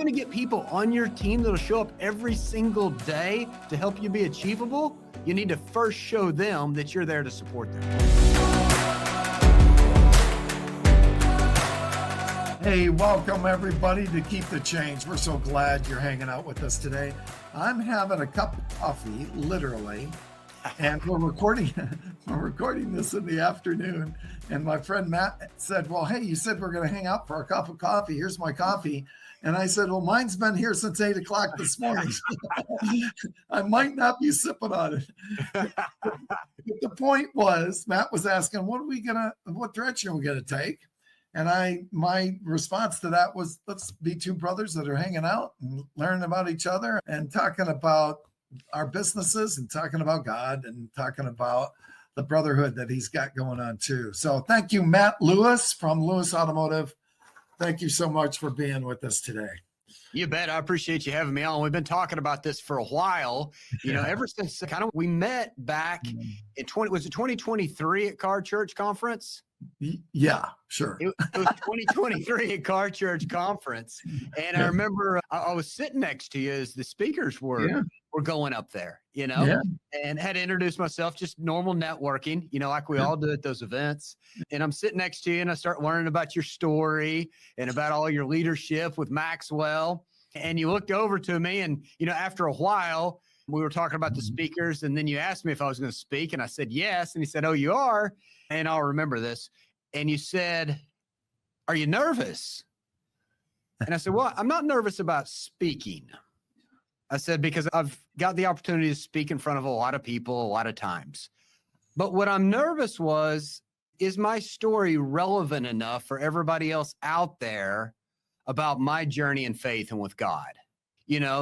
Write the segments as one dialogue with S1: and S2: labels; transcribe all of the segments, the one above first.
S1: want to get people on your team that'll show up every single day to help you be achievable, you need to first show them that you're there to support them.
S2: Hey, welcome everybody to Keep the Change. We're so glad you're hanging out with us today. I'm having a cup of coffee, literally, and we're recording this in the afternoon. And my friend Matt said, well, hey, you said we're going to hang out for a cup of coffee. Here's my coffee. And I said, well, mine's been here since 8 o'clock this morning. I might not be sipping on it. But the point was, Matt was asking, what direction are we going to take? And my response to that was, let's be two brothers that are hanging out and learning about each other and talking about our businesses and talking about God and talking about the brotherhood that he's got going on too. So thank you, Matt Lewis from Lewis Automotive. Thank you so much for being with us today.
S1: You bet. I appreciate you having me on. We've been talking about this for a while, ever since we met back in 2023 at Car Church Conference?
S2: Yeah, sure.
S1: It was 2023 at Car Church Conference. And I remember I was sitting next to you as the speakers were going up there, and had to introduce myself, just normal networking, like we all do at those events. And I'm sitting next to you and I start learning about your story and about all your leadership with Maxwell. And you looked over to me and, after a while, we were talking about the speakers, and then you asked me if I was going to speak, and I said yes. And he said, oh, you are? And I'll remember this. And you said, are you nervous? And I said, well, I'm not nervous about speaking. I said, because I've got the opportunity to speak in front of a lot of people a lot of times. But what I'm nervous is my story relevant enough for everybody else out there about my journey in faith and with God?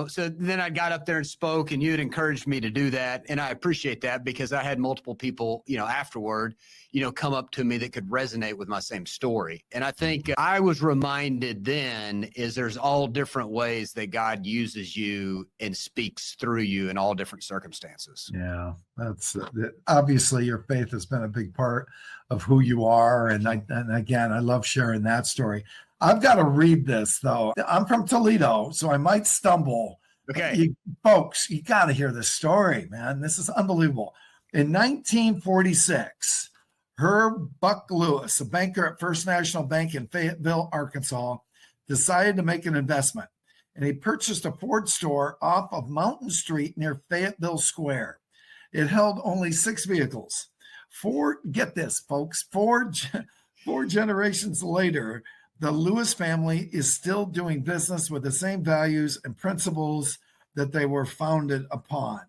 S1: So then I got up there and spoke, and you had encouraged me to do that. And I appreciate that, because I had multiple people, afterward, come up to me that could resonate with my same story. And I think I was reminded then is there's all different ways that God uses you and speaks through you in all different circumstances.
S2: Yeah, that's obviously your faith has been a big part of who you are. And again, I love sharing that story. I've got to read this, though. I'm from Toledo, so I might stumble.
S1: Okay.
S2: Folks, you got to hear this story, man. This is unbelievable. In 1946, Herb Buck Lewis, a banker at First National Bank in Fayetteville, Arkansas, decided to make an investment. And he purchased a Ford store off of Mountain Street near Fayetteville Square. It held only 6 vehicles. Get this, folks, four generations later, the Lewis family is still doing business with the same values and principles that they were founded upon.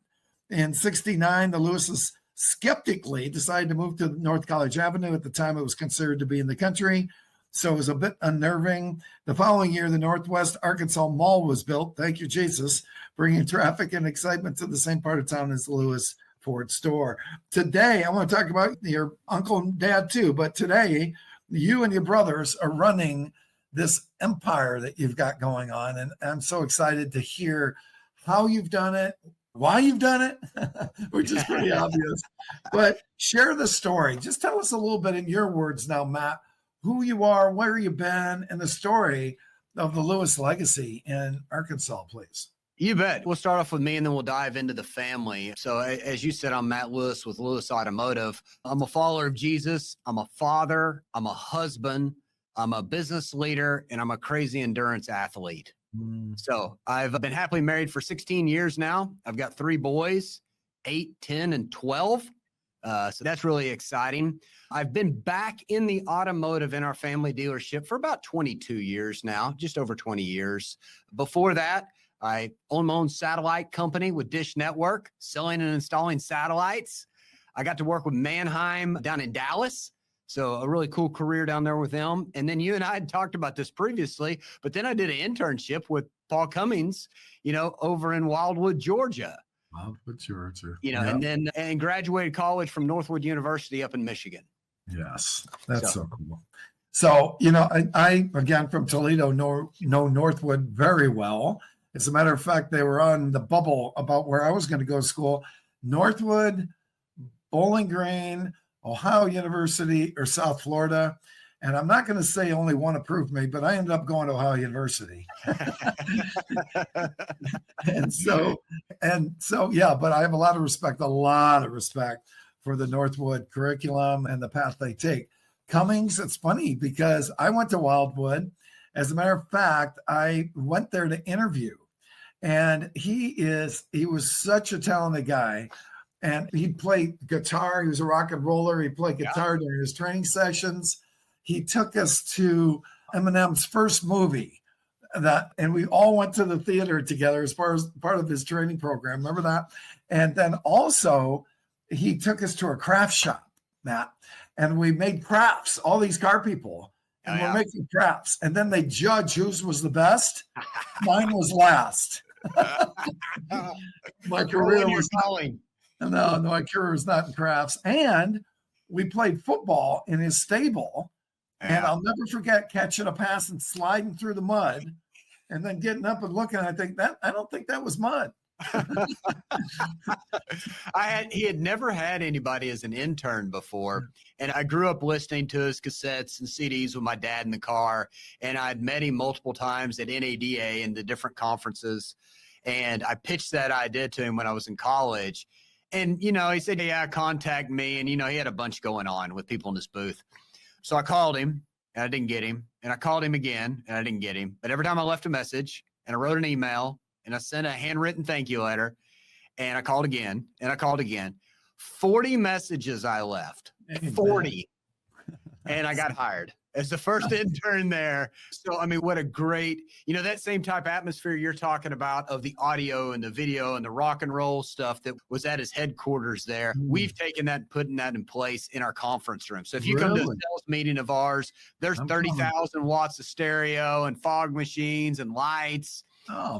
S2: In 1969, the Lewises skeptically decided to move to North College Avenue. At the time, it was considered to be in the country, so it was a bit unnerving. The following year, the Northwest Arkansas Mall was built, thank you, Jesus, bringing traffic and excitement to the same part of town as the Lewis Ford store. Today, I want to talk about your uncle and dad too, but today, you and your brothers are running this empire that you've got going on. And I'm so excited to hear how you've done it, why you've done it, which is pretty obvious. But share the story. Just tell us a little bit in your words now, Matt, who you are, where you've been, and the story of the Lewis legacy in Arkansas, please.
S1: You bet. We'll start off with me, and then we'll dive into the family. So as you said, I'm Matt Lewis with Lewis Automotive. I'm a follower of Jesus. I'm a father. I'm a husband. I'm a business leader, and I'm a crazy endurance athlete. So I've been happily married for 16 years now. I've got 3 boys, 8, 10, and 12. So that's really exciting. I've been back in the automotive in our family dealership for about 22 years now, just over 20 years. Before that, I own my own satellite company with Dish Network, selling and installing satellites. I got to work with Mannheim down in Dallas. So a really cool career down there with them. And then you and I had talked about this previously, but then I did an internship with Paul Cummings, over in Wildwood, Georgia.
S2: Wildwood, Georgia.
S1: And graduated college from Northwood University up in Michigan.
S2: Yes, that's so cool. So, I again, from Toledo, know Northwood very well. As a matter of fact, they were on the bubble about where I was going to go to school. Northwood, Bowling Green, Ohio University, or South Florida. And I'm not going to say only one approved me, but I ended up going to Ohio University. and so, yeah, but I have a lot of respect for the Northwood curriculum and the path they take. Cummings, it's funny because I went to Wildwood. As a matter of fact, I went there to interview, and he was such a talented guy. And he played guitar. He was a rock and roller. He played guitar during his training sessions. He took us to Eminem's first movie, and we all went to the theater together as part of his training program. Remember that? And then also he took us to a craft shop, Matt, and we made crafts, all these car people, and we're making crafts. And then they judge whose was the best. Mine was last. My career was
S1: calling.
S2: No, my career was not in crafts. And we played football in his stable. And I'll never forget catching a pass and sliding through the mud and then getting up and looking. I don't think that was mud.
S1: He had never had anybody as an intern before. And I grew up listening to his cassettes and CDs with my dad in the car. And I'd met him multiple times at NADA and the different conferences. And I pitched that idea to him when I was in college. And, he said, yeah, contact me. And, he had a bunch going on with people in his booth. So I called him and I didn't get him. And I called him again and I didn't get him. But every time I left a message and I wrote an email and I sent a handwritten thank you letter and I called again and I called again. 40 messages I left. 40. And I got hired as the first intern there. So, what a great, that same type of atmosphere you're talking about of the audio and the video and the rock and roll stuff that was at his headquarters there. We've taken that and putting that in place in our conference room. So if you come to a sales meeting of ours, there's 30,000 watts of stereo and fog machines and lights.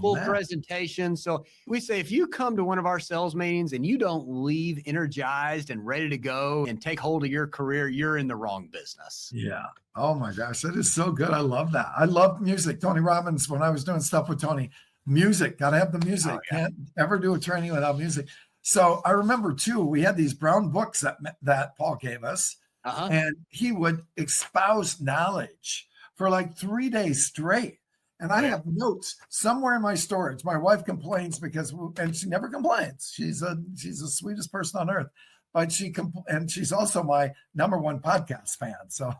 S1: Full presentation. So we say, if you come to one of our sales meetings and you don't leave energized and ready to go and take hold of your career, you're in the wrong business.
S2: Yeah. Oh my gosh. That is so good. I love that. I love music. Tony Robbins, when I was doing stuff with Tony, music, got to have the music. Can't ever do a training without music. So I remember too, we had these brown books that Paul gave us, and he would espouse knowledge for like 3 days straight. And I have notes somewhere in my storage. My wife complains and she never complains. She's the sweetest person on earth, but and she's also my number one podcast fan. So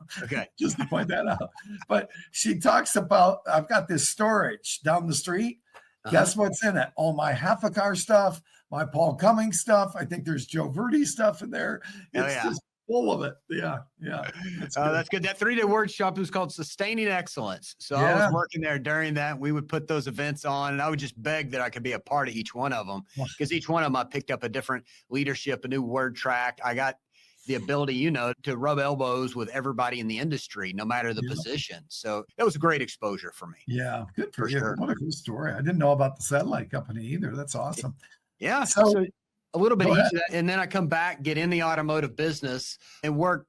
S2: just to point that out. But she talks about, I've got this storage down the street. Guess what's in it? All my half a car stuff, my Paul Cummings stuff. I think there's Joe Verdi stuff in there. It's just full of it. Yeah.
S1: That's good. That 3-day workshop was called Sustaining Excellence. So I was working there during that. We would put those events on, and I would just beg that I could be a part of each one of them, because each one of them I picked up a different leadership, a new word track. I got the ability, to rub elbows with everybody in the industry, no matter the position. So that was a great exposure for me.
S2: Yeah, good for you. Sure. What a cool story. I didn't know about the satellite company either. That's awesome.
S1: Yeah. So a little bit each of that. And then I come back, get in the automotive business and work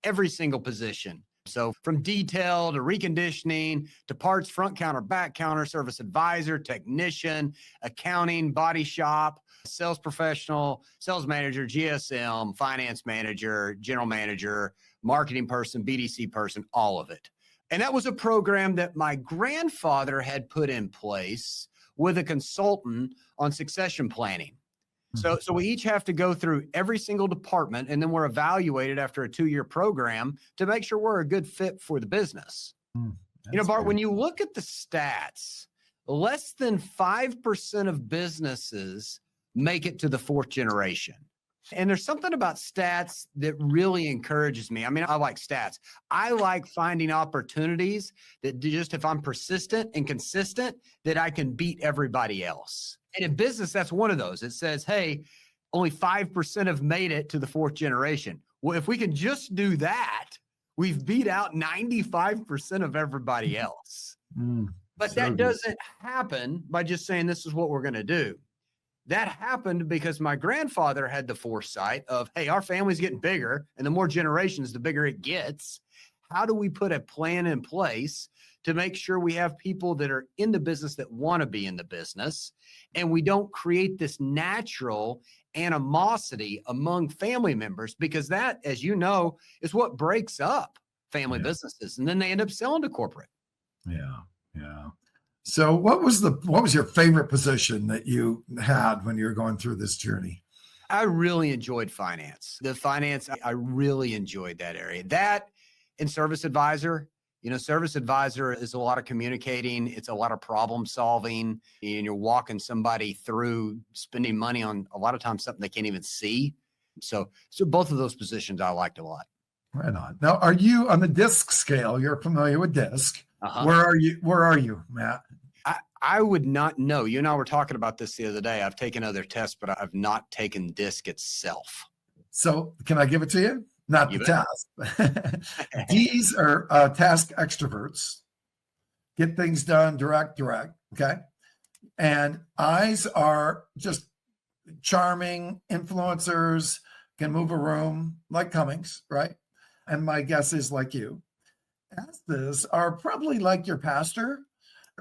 S1: every single position. So from detail to reconditioning to parts, front counter, back counter, service advisor, technician, accounting, body shop, sales professional, sales manager, GSM, finance manager, general manager, marketing person, BDC person, all of it. And that was a program that my grandfather had put in place with a consultant on succession planning. So we each have to go through every single department, and then we're evaluated after a 2-year program to make sure we're a good fit for the business. Bart, when you look at the stats, less than 5% of businesses make it to the 4th generation. And there's something about stats that really encourages me. I like stats. I like finding opportunities that just, if I'm persistent and consistent, that I can beat everybody else. And in business, that's one of those. It says, hey, only 5% have made it to the 4th generation. Well, if we can just do that, we've beat out 95% of everybody else. But that doesn't happen by just saying this is what we're going to do. That happened because my grandfather had the foresight of, hey, our family's getting bigger, and the more generations, the bigger it gets. How do we put a plan in place to make sure we have people that are in the business that want to be in the business, and we don't create this natural animosity among family members? Because that, as you know, is what breaks up family businesses, and then they end up selling to corporate.
S2: Yeah. Yeah. So what was your favorite position that you had when you were going through this journey?
S1: I really enjoyed finance. I really enjoyed that area. That and service advisor. Service advisor is a lot of communicating. It's a lot of problem solving, and you're walking somebody through spending money on a lot of times something they can't even see. So both of those positions I liked a lot.
S2: Right on. Now, are you on the DISC scale? You're familiar with DISC.
S1: Uh-huh.
S2: Where are you, Matt?
S1: I would not know. You and I were talking about this the other day. I've taken other tests, but I've not taken DISC itself.
S2: So can I give it to you? Not the task. D's are task extroverts. Get things done, direct. Okay. And I's are just charming influencers, can move a room like Cummings, right? And my guess is like you. S's are probably like your pastor,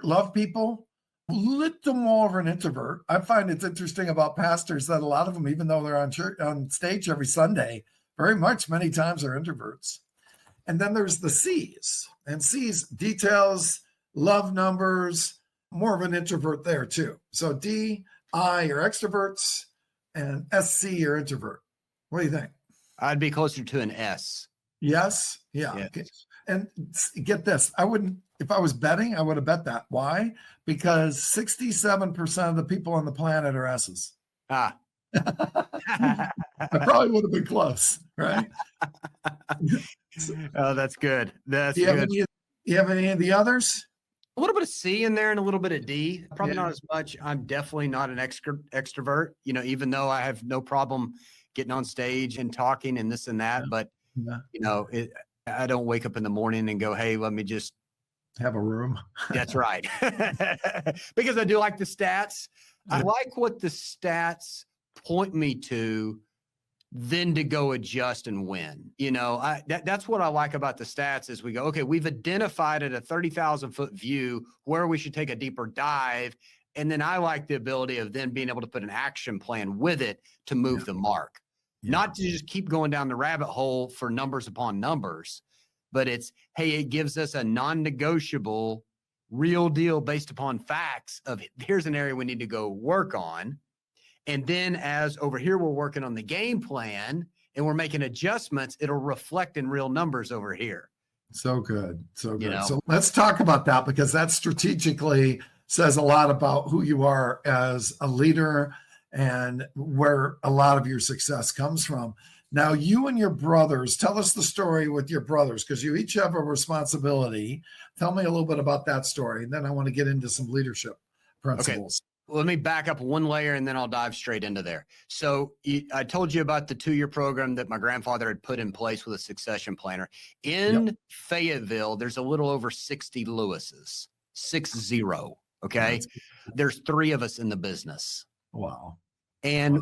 S2: love people, little more of an introvert. I find it's interesting about pastors that a lot of them, even though they're on stage every Sunday, many times are introverts. And then there's the C's, and C's details, love numbers, more of an introvert there too. So D, I are extroverts, and SC are introvert. What do you think?
S1: I'd be closer to an S.
S2: Yes. Yeah. Yes. Okay. And get this, if I was betting, I would have bet that. Why? Because 67% of the people on the planet are S's. I probably would have been close, right?
S1: Oh, that's good.
S2: Do you have any of the others?
S1: A little bit of C in there and a little bit of D. Probably not as much. I'm definitely not an extrovert, even though I have no problem getting on stage and talking and this and that. But, I don't wake up in the morning and go, hey, let me just
S2: have a room.
S1: That's right. Because I do like the stats. I like what the stats point me to, then to go adjust and win. That's what I like about the stats is we go, okay, we've identified at a 30,000 foot view where we should take a deeper dive. And then I like the ability of then being able to put an action plan with it to move the mark. Not to just keep going down the rabbit hole for numbers upon numbers, but it's, hey, it gives us a non-negotiable real deal based upon facts of here's an area we need to go work on. And then as over here, we're working on the game plan and we're making adjustments, it'll reflect in real numbers over here.
S2: So good. So good. So let's talk about that, because that strategically says a lot about who you are as a leader and where a lot of your success comes from. Now, you and your brothers, tell us the story with your brothers, because you each have a responsibility. Tell me a little bit about that story. And then I want to get into some leadership principles.
S1: Okay. Let me back up one layer and then I'll dive straight into there. So I told you about the 2-year program that my grandfather had put in place with a succession planner. In Fayetteville, there's a little over 60 Lewises, 60. Okay. There's 3 of us in the business.
S2: Wow.
S1: And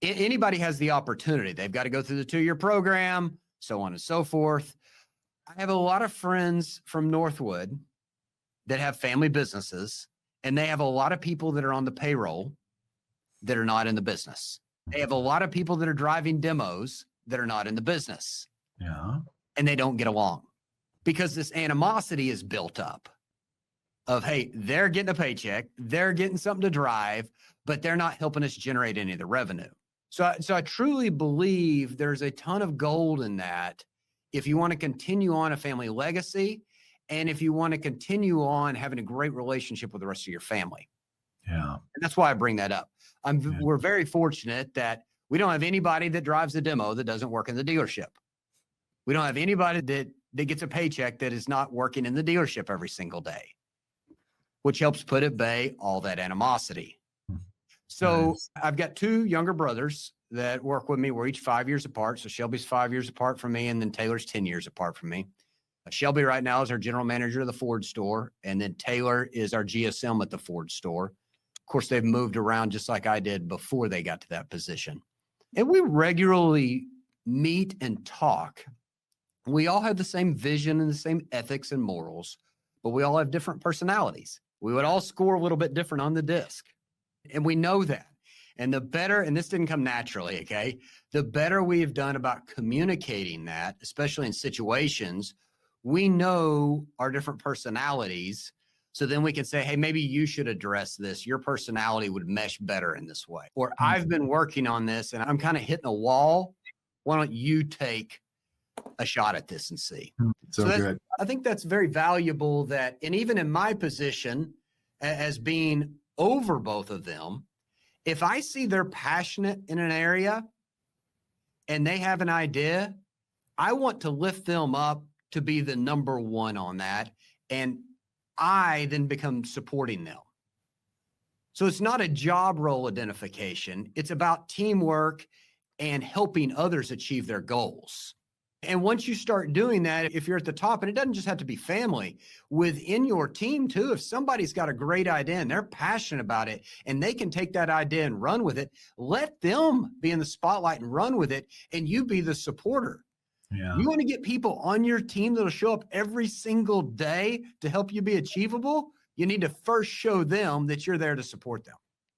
S1: anybody has the opportunity. They've got to go through the 2-year program, so on and so forth. I have a lot of friends from Northwood that have family businesses, and they have a lot of people that are on the payroll that are not in the business. They have a lot of people that are driving demos that are not in the business.
S2: Yeah.
S1: And they don't get along because this animosity is built up of, hey, they're getting a paycheck, they're getting something to drive, but they're not helping us generate any of the revenue. So I truly believe there's a ton of gold in that if you want to continue on a family legacy and if you want to continue on having a great relationship with the rest of your family.
S2: Yeah.
S1: And that's why I bring that up. We're very fortunate that we don't have anybody that drives a demo that doesn't work in the dealership. We don't have anybody that gets a paycheck that is not working in the dealership every single day, which helps put at bay all that animosity. So nice. I've got 2 younger brothers that work with me. We're each 5 years apart. So Shelby's 5 years apart from me, and then Taylor's 10 years apart from me. Shelby right now is our general manager of the Ford store, and then Taylor is our GSM at the Ford store. Of course, they've moved around just like I did before they got to that position. And we regularly meet and talk. We all have the same vision and the same ethics and morals, but we all have different personalities. We would all score a little bit different on the disc. And we know that. And the better, and this didn't come naturally, okay? The better we've done about communicating that, especially in situations we know our different personalities. So then we can say, hey, maybe you should address this. Your personality would mesh better in this way. Or I've been working on this and I'm kind of hitting a wall. Why don't you take a shot at this and see?
S2: So good.
S1: I think that's very valuable and even in my position as being over both of them, if I see they're passionate in an area and they have an idea, I want to lift them up to be the number one on that. And I then become supporting them. So it's not a job role identification. It's about teamwork and helping others achieve their goals. And once you start doing that, if you're at the top, and it doesn't just have to be family, within your team too, if somebody's got a great idea and they're passionate about it and they can take that idea and run with it, let them be in the spotlight and run with it, and you be the supporter.
S2: Yeah.
S1: You want to get people on your team that'll show up every single day to help you be achievable? You need to first show them that you're there to support them.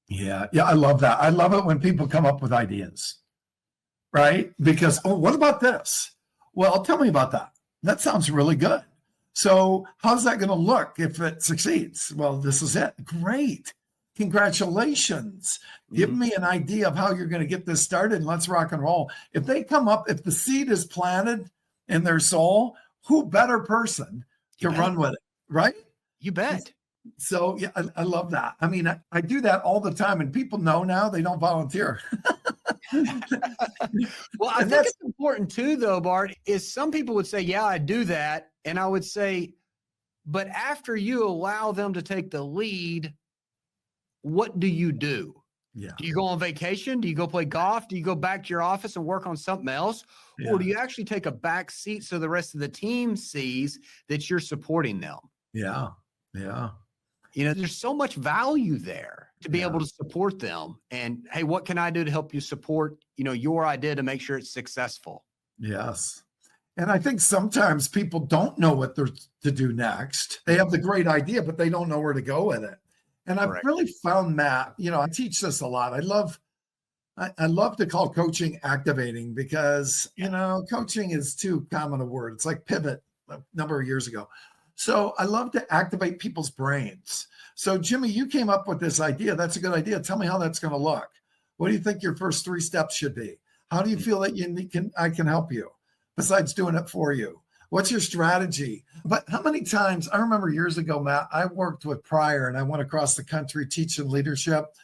S2: Yeah. Yeah. I love that. I love it when people come up with ideas, right? Because, oh, what about this? Well, tell me about that. That sounds really good. So how's that going to look if it succeeds? Well, this is it. Great. Congratulations. Give me an idea of how you're going to get this started and let's rock and roll. If they come up, if the seed is planted in their soul, who better person to run with it, right?
S1: You bet.
S2: So yeah, I love that. I mean, I do that all the time and people know now they don't volunteer.
S1: Well, I think it's important too, though, Bart, is some people would say, yeah, I do that. And I would say, but after you allow them to take the lead, what do you do?
S2: Yeah.
S1: Do you go on vacation? Do you go play golf? Do you go back to your office and work on something else? Yeah. Or do you actually take a back seat so the rest of the team sees that you're supporting them?
S2: Yeah. Yeah.
S1: You know, there's so much value there to be able to support them. And hey, what can I do to help you support, your idea to make sure it's successful?
S2: Yes. And I think sometimes people don't know what they're to do next. They have the great idea, but they don't know where to go with it. And I've really found, Matt, I teach this a lot. I love to call coaching activating because, coaching is too common a word. It's like pivot a number of years ago. So I love to activate people's brains. So Jimmy, you came up with this idea. That's a good idea. Tell me how that's going to look. What do you think your first 3 steps should be? How do you feel that I can help you besides doing it for you? What's your strategy? But how many times, I remember years ago, Matt, I worked with Pryor and I went across the country teaching leadership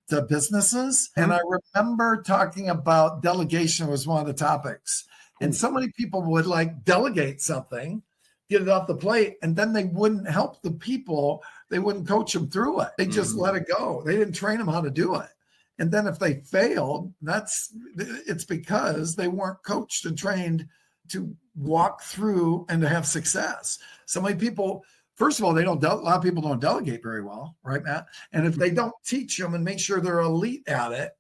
S2: to businesses. And I remember talking about delegation was one of the topics. And so many people would delegate something, get it off the plate, and then they wouldn't help the people. They wouldn't coach them through it. They just let it go. They didn't train them how to do it. And then if they failed, it's because they weren't coached and trained to walk through and to have success. So many people, first of all, a lot of people don't delegate very well, right, Matt? And if they don't teach them and make sure they're elite at it,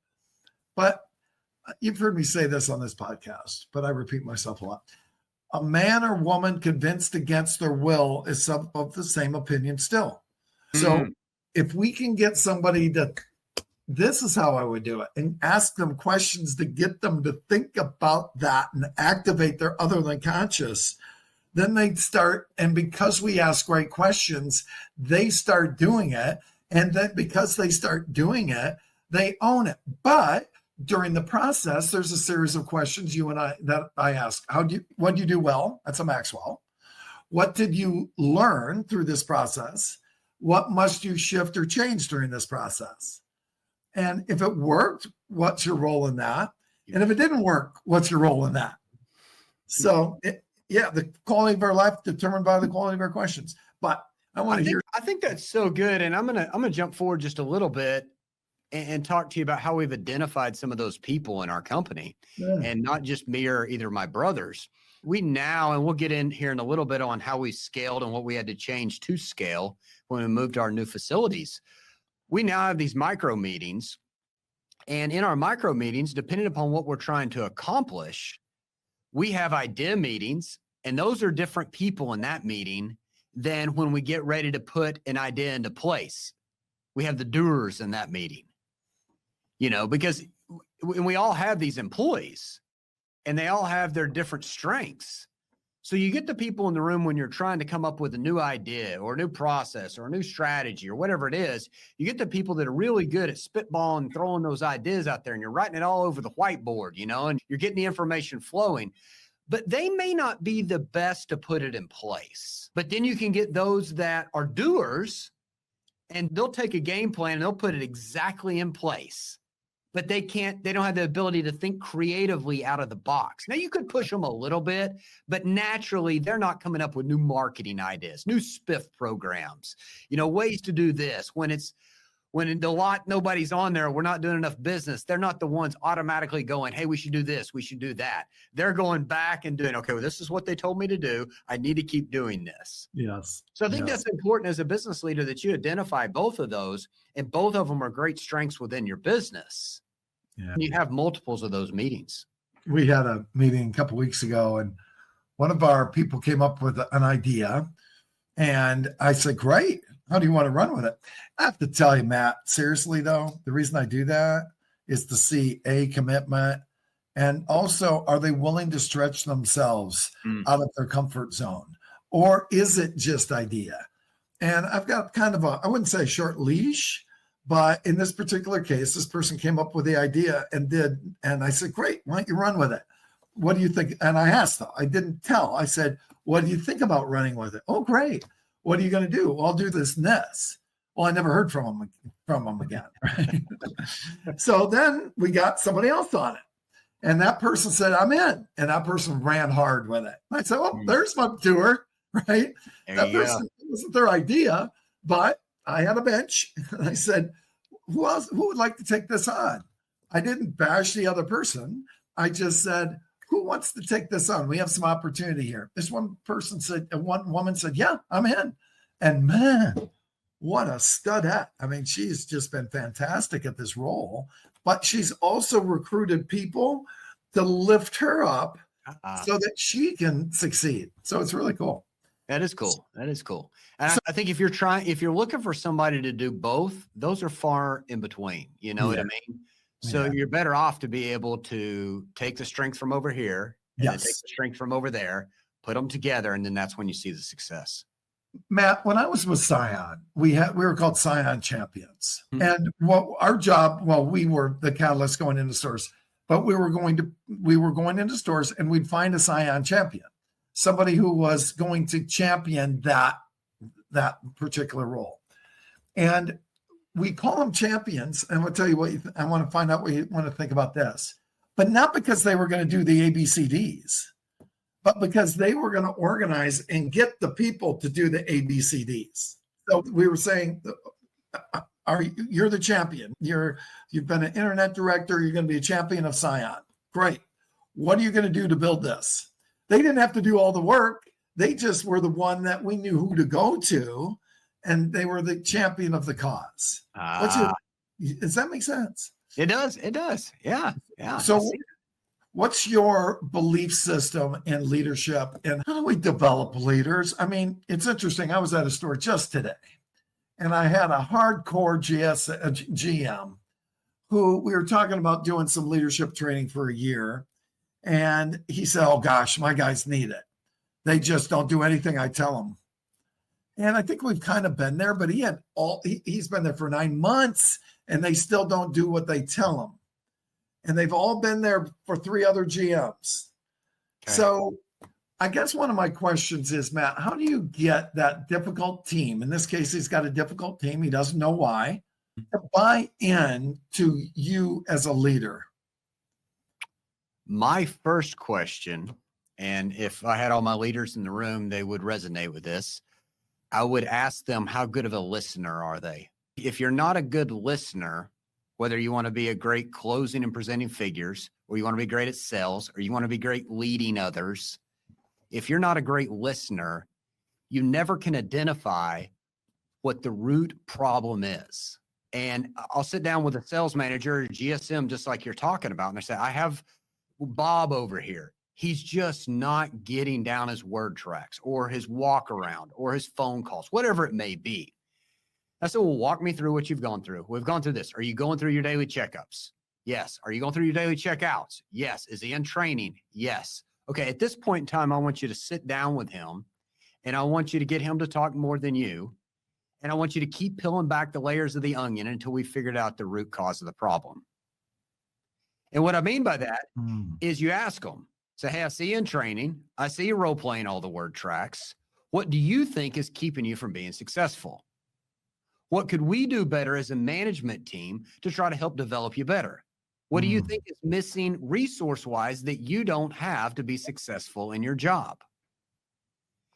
S2: but you've heard me say this on this podcast, but I repeat myself a lot. A man or woman convinced against their will is of the same opinion still. So if we can get somebody this is how I would do it, and ask them questions to get them to think about that and activate their other than conscious, then they start, and because we ask great questions, they start doing it. And then because they start doing it, they own it. But during the process, there's a series of questions that I ask. What do you do well? That's a Maxwell. What did you learn through this process? What must you shift or change during this process? And if it worked, what's your role in that? And if it didn't work, what's your role in that? So, the quality of our life determined by the quality of our questions. But I
S1: think that's so good. And I'm gonna jump forward just a little bit and talk to you about how we've identified some of those people in our company, and not just me or either of my brothers. We now, and we'll get in here in a little bit on how we scaled and what we had to change to scale when we moved to our new facilities. We now have these micro meetings, and in our micro meetings, depending upon what we're trying to accomplish, we have idea meetings, and those are different people in that meeting than when we get ready to put an idea into place. We have the doers in that meeting, because we all have these employees and they all have their different strengths. So you get the people in the room when you're trying to come up with a new idea or a new process or a new strategy or whatever it is. You get the people that are really good at spitballing, throwing those ideas out there, and you're writing it all over the whiteboard, and you're getting the information flowing. But they may not be the best to put it in place. But then you can get those that are doers, and they'll take a game plan and they'll put it exactly in place. But they don't have the ability to think creatively out of the box. Now, you could push them a little bit, but naturally, they're not coming up with new marketing ideas, new spiff programs, ways to do this. When in the lot, nobody's on there, we're not doing enough business. They're not the ones automatically going, hey, we should do this, we should do that. They're going back and doing, okay, well, this is what they told me to do. I need to keep doing this.
S2: Yes.
S1: So I think that's important as a business leader that you identify both of those, and both of them are great strengths within your business. Yeah. You have multiples of those meetings.
S2: We had a meeting a couple of weeks ago, and one of our people came up with an idea, and I said, great. How do you want to run with it? I have to tell you, Matt, seriously, though, the reason I do that is to see a commitment, and also, are they willing to stretch themselves out of their comfort zone? Or is it just idea? And I've got kind of I wouldn't say a short leash, but in this particular case, this person came up with the idea and I said, great, why don't you run with it? What do you think? And I asked them, I didn't tell. I said, what do you think about running with it? Oh, great. What are you going to do? Well, I'll do this and this. Well, I never heard from them again. Right? So then we got somebody else on it. And that person said, I'm in. And that person ran hard with it. I said, well, there's my tour, right? That person, it wasn't their idea, but I had a bench. And I said, who would like to take this on? I didn't bash the other person. I just said, who wants to take this on? We have some opportunity here. This one woman said, yeah, I'm in. And man, what a studette. I mean, she's just been fantastic at this role, but she's also recruited people to lift her up so that she can succeed. So it's really cool.
S1: That is cool. That is cool. And I think if you're looking for somebody to do both, those are far in between. You know what I mean? So you're better off to be able to take the strength from over here and take the strength from over there, put them together, and then that's when you see the success.
S2: Matt, when I was with Scion, we were called Scion Champions. And our job, we were the catalyst going into stores, but we were going into stores and we'd find a Scion champion, somebody who was going to champion that particular role. And we call them champions. And I'll tell you what, I want to find out what you want to think about this, but not because they were going to do the ABCDs, but because they were going to organize and get the people to do the ABCDs. So we were saying, you're the champion. You've been an internet director. You're going to be a champion of Scion. Great. What are you going to do to build this? They didn't have to do all the work. They just were the one that we knew who to go to, and they were the champion of the cause. Does that make sense?
S1: It does. It does. Yeah. Yeah.
S2: So what's your belief system in leadership, and how do we develop leaders? I mean, it's interesting. I was at a store just today, and I had a hardcore GM who we were talking about doing some leadership training for a year. And he said, oh gosh, my guys need it. They just don't do anything I tell them. And I think we've kind of been there, but he's been there for 9 months and they still don't do what they tell him. And they've all been there for 3 other GMs. Okay. So I guess one of my questions is, Matt, how do you get that difficult team? In this case, he's got a difficult team. He doesn't know why. To buy in to you as a leader.
S1: My first question, and if I had all my leaders in the room, they would resonate with this. I would ask them, how good of a listener are they? If you're not a good listener, whether you want to be a great closing and presenting figures, or you want to be great at sales, or you want to be great leading others, if you're not a great listener, you never can identify what the root problem is. And I'll sit down with a sales manager, or GSM, just like you're talking about, and I say, I have Bob over here. He's just not getting down his word tracks or his walk around or his phone calls, whatever it may be. I said, well, walk me through what you've gone through. We've gone through this. Are you going through your daily checkups? Yes. Are you going through your daily checkouts? Yes. Is he in training? Yes. okay, at this point in time, I want you to sit down with him and I want you to get him to talk more than you. And I want you to keep peeling back the layers of the onion until we figured out the root cause of the problem. And what I mean by that is you ask them, say, hey, I see you in training. I see you role playing all the word tracks. What do you think is keeping you from being successful? What could we do better as a management team to try to help develop you better? What do you think is missing resource-wise that you don't have to be successful in your job?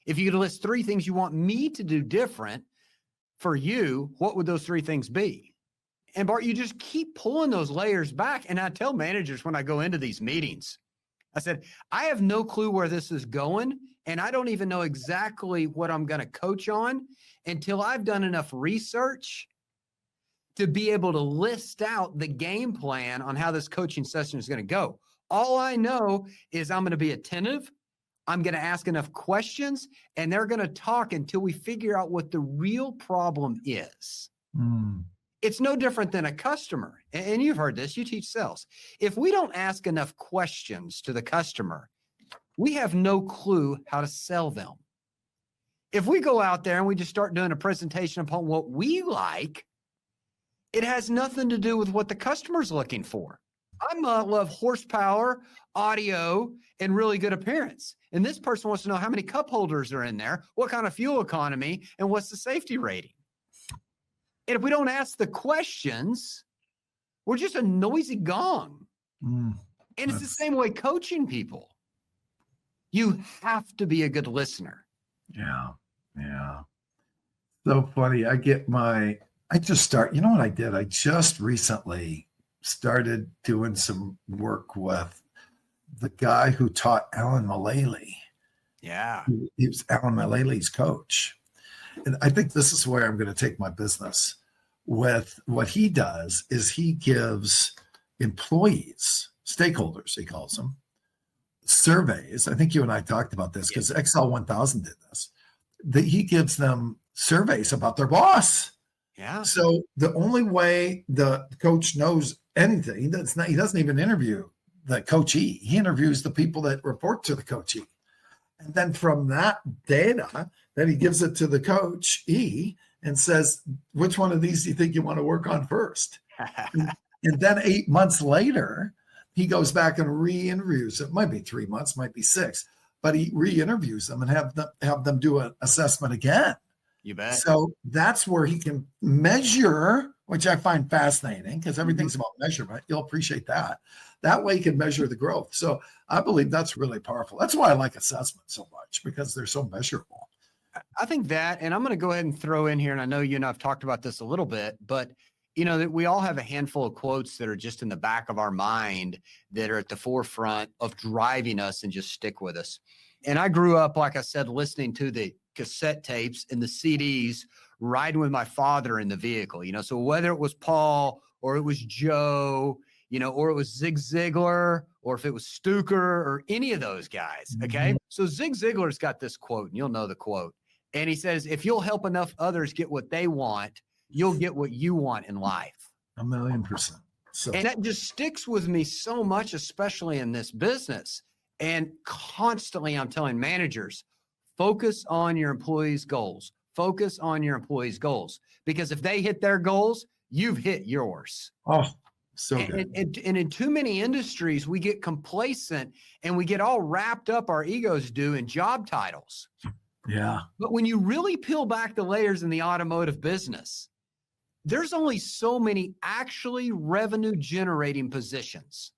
S1: If you could list 3 things you want me to do different for you, what would those 3 things be? And Bart, you just keep pulling those layers back. And I tell managers when I go into these meetings, I said, I have no clue where this is going. And I don't even know exactly what I'm going to coach on until I've done enough research to be able to list out the game plan on how this coaching session is going to go. All I know is I'm going to be attentive. I'm going to ask enough questions, and they're going to talk until we figure out what the real problem is. It's no different than a customer. And you've heard this, you teach sales. If we don't ask enough questions to the customer, we have no clue how to sell them. If we go out there and we just start doing a presentation upon what we like, it has nothing to do with what the customer's looking for. I love horsepower, audio, and really good appearance. And this person wants to know how many cup holders are in there, what kind of fuel economy, and what's the safety rating. And if we don't ask the questions, we're just a noisy gong. And it's the same way coaching people. You have to be a good listener.
S2: Yeah. So funny. You know what I did? I just recently started doing some work with the guy who taught Alan Mullally.
S1: Yeah.
S2: He was Alan Mullally's coach. And I think this is where I'm going to take my business with. What he does is he gives employees, stakeholders, he calls them, surveys. I think you and I talked about this because Excel 1000 did this. He gives them surveys about their boss.
S1: Yeah.
S2: So the only way the coach knows anything, he doesn't even interview the coachee. He interviews the people that report to the coachee. And then from that data, then he gives it to the coachee and says, which one of these do you think you want to work on first? And then 8 months later, he goes back and re-interviews. It might be 3 months, might be 6, but he re-interviews them and have them do an assessment again.
S1: You bet.
S2: So that's where he can measure, which I find fascinating because everything's about measurement. You'll appreciate that. That way he can measure the growth. So I believe that's really powerful. That's why I like assessment so much, because they're so measurable.
S1: I think that, and I'm going to go ahead and throw in here, and I know you and I've talked about this a little bit, but you know, that we all have a handful of quotes that are just in the back of our mind that are at the forefront of driving us and just stick with us. And I grew up, like I said, listening to the cassette tapes and the CDs, riding with my father in the vehicle, you know, so whether it was Paul or it was Joe, you know, or it was Zig Ziglar, or if it was Stuker or any of those guys. Okay. So Zig Ziglar's got this quote, and you'll know the quote. And he says, if you'll help enough others get what they want, you'll get what you want in life.
S2: 1,000,000%. So,
S1: and that just sticks with me so much, especially in this business. And constantly I'm telling managers, focus on your employees' goals. Focus on your employees' goals. Because if they hit their goals, you've hit yours.
S2: Oh, so good.
S1: And in too many industries, we get complacent and we get all wrapped up, our egos do, in job titles.
S2: Yeah.
S1: But when you really peel back the layers in the automotive business, there's only so many actually revenue generating positions.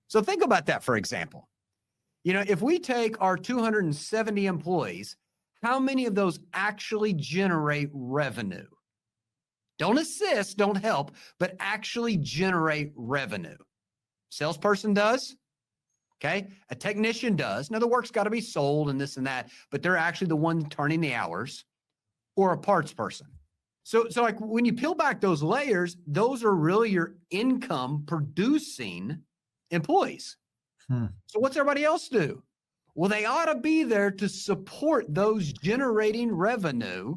S1: So think about that, for example. You know, if we take our 270 employees, how many of those actually generate revenue? Don't assist, don't help, but actually generate revenue. Salesperson does. Okay. A technician does. Now the work's got to be sold and this and that, but they're actually the one turning the hours, or a parts person. So like when you peel back those layers, those are really your income producing employees. So what's everybody else do? Well, they ought to be there to support those generating revenue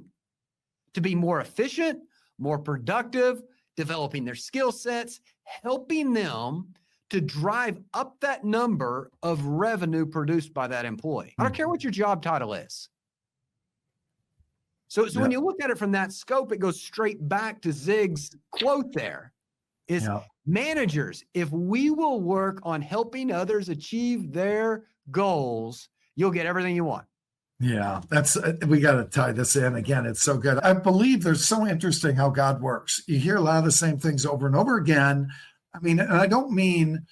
S1: to be more efficient, more productive, developing their skill sets, helping them to drive up that number of revenue produced by that employee. I don't care what your job title is. So when you look at it from that scope, it goes straight back to Zig's quote there is managers, if we will work on helping others achieve their goals, you'll get everything you want.
S2: Yeah, we got to tie this in again. It's so good. I believe there's so interesting how God works. You hear a lot of the same things over and over again. I mean, and I don't mean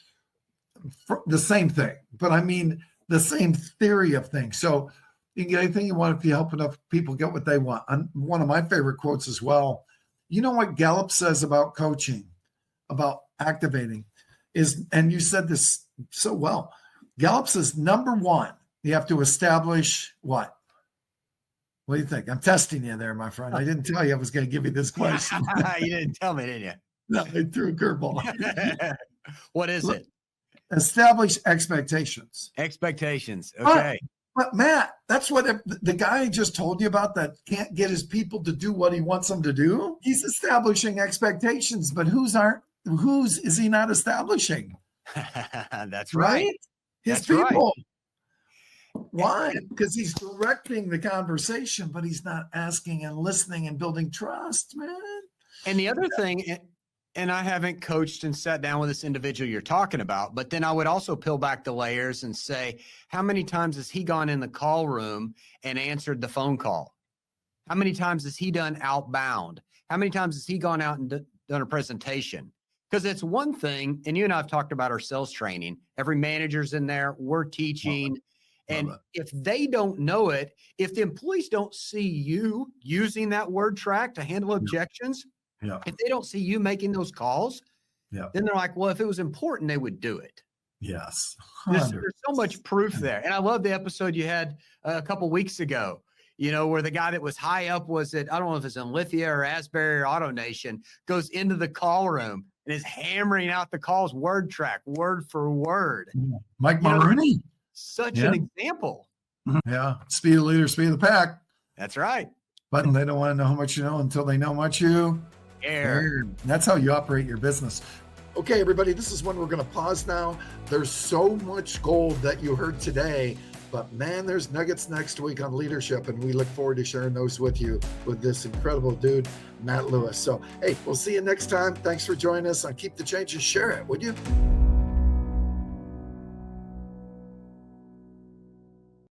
S2: the same thing, but I mean the same theory of things. So you can get anything you want if you help enough people get what they want. One of my favorite quotes as well. You know what Gallup says about coaching, about activating is, and you said this so well. Gallup says, number one, you have to establish what? What do you think? I'm testing you there, my friend. I didn't tell you I was going to give you this question.
S1: You didn't tell me, did you?
S2: No, I threw a curveball.
S1: What is it?
S2: Establish expectations.
S1: Expectations. Okay.
S2: But Matt, that's what the guy I just told you about that can't get his people to do what he wants them to do. He's establishing expectations, but whose is he not establishing?
S1: That's right.
S2: His people. Right. Why? Because he's directing the conversation, but he's not asking and listening and building trust, man.
S1: And the other thing, and I haven't coached and sat down with this individual you're talking about, but then I would also peel back the layers and say, how many times has he gone in the call room and answered the phone call? How many times has he done outbound? How many times has he gone out and done a presentation? Because it's one thing, and you and I have talked about our sales training. Every manager's in there, we're teaching. And if they don't know it, if the employees don't see you using that word track to handle objections, if they don't see you making those calls, then they're like, well, if it was important, they would do it.
S2: Yes.
S1: There's so much proof there. And I love the episode you had a couple weeks ago, where the guy that was high up was at, I don't know if it's in Lithia or Asbury or AutoNation, goes into the call room and is hammering out the calls, word track, word for word.
S2: Mike Maroney.
S1: Such an example.
S2: Yeah. Speed of the leader, speed of the pack.
S1: That's right.
S2: But they don't want to know how much you know until they know how much you care. That's how you operate your business. Okay, everybody, this is when we're going to pause now. There's so much gold that you heard today, but man, there's nuggets next week on leadership, and we look forward to sharing those with you with this incredible dude, Matt Lewis. So, hey, we'll see you next time. Thanks for joining us on Keep the Change and share it, would you?